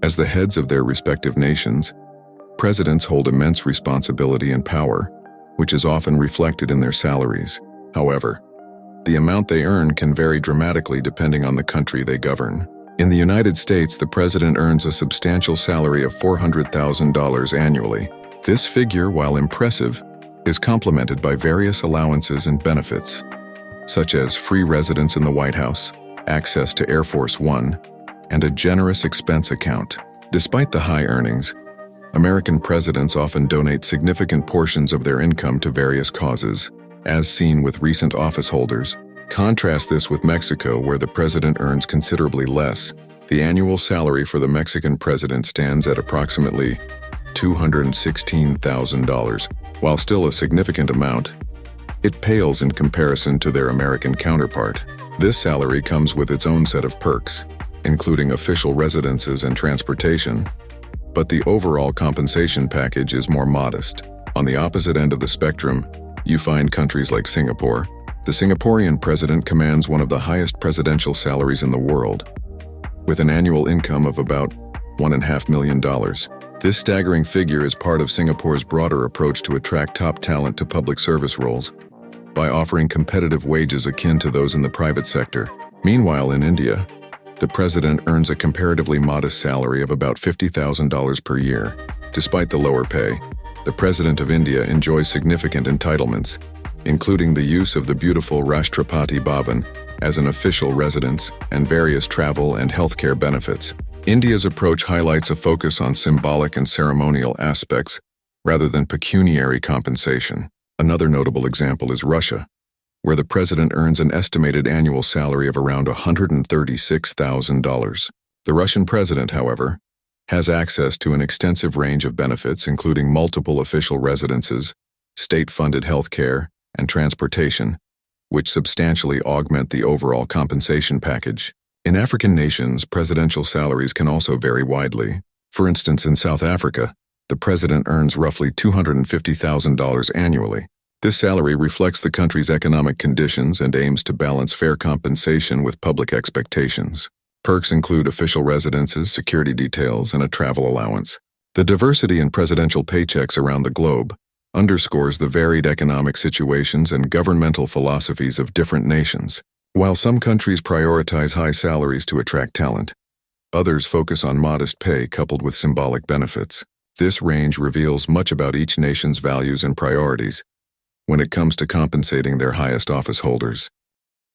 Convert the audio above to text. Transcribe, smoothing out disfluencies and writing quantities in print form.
As the heads of their respective nations, presidents hold immense responsibility and power, which is often reflected in their salaries. However, the amount they earn can vary dramatically depending on the country they govern. In the United States, the president earns a substantial salary of $400,000 annually. This figure, while impressive, is complemented by various allowances and benefits, such as free residence in the White House, access to Air Force One, and a generous expense account. Despite the high earnings, American presidents often donate significant portions of their income to various causes, as seen with recent office holders. Contrast this with Mexico, where the president earns considerably less. The annual salary for the Mexican president stands at approximately $216,000. While still a significant amount, it pales in comparison to their American counterpart. This salary comes with its own set of perks, including official residences and transportation, but the overall compensation package is more modest. On the opposite end of the spectrum, you find countries like Singapore. The Singaporean president commands one of the highest presidential salaries in the world, with an annual income of about $1.5 million. This staggering figure is part of Singapore's broader approach to attract top talent to public service roles by offering competitive wages akin to those in the private sector. Meanwhile, in India, the president earns a comparatively modest salary of about $50,000 per year. Despite the lower pay, the president of India enjoys significant entitlements, including the use of the beautiful Rashtrapati Bhavan as an official residence and various travel and healthcare benefits. India's approach highlights a focus on symbolic and ceremonial aspects rather than pecuniary compensation. Another notable example is Russia, where the president earns an estimated annual salary of around $136,000. The Russian president, however, has access to an extensive range of benefits, including multiple official residences, state-funded health care, and transportation, which substantially augment the overall compensation package. In African nations, presidential salaries can also vary widely. For instance, in South Africa, the president earns roughly $250,000 annually. This salary reflects the country's economic conditions and aims to balance fair compensation with public expectations. Perks include official residences, security details, and a travel allowance. The diversity in presidential paychecks around the globe underscores the varied economic situations and governmental philosophies of different nations. While some countries prioritize high salaries to attract talent, others focus on modest pay coupled with symbolic benefits. This range reveals much about each nation's values and priorities when it comes to compensating their highest office holders.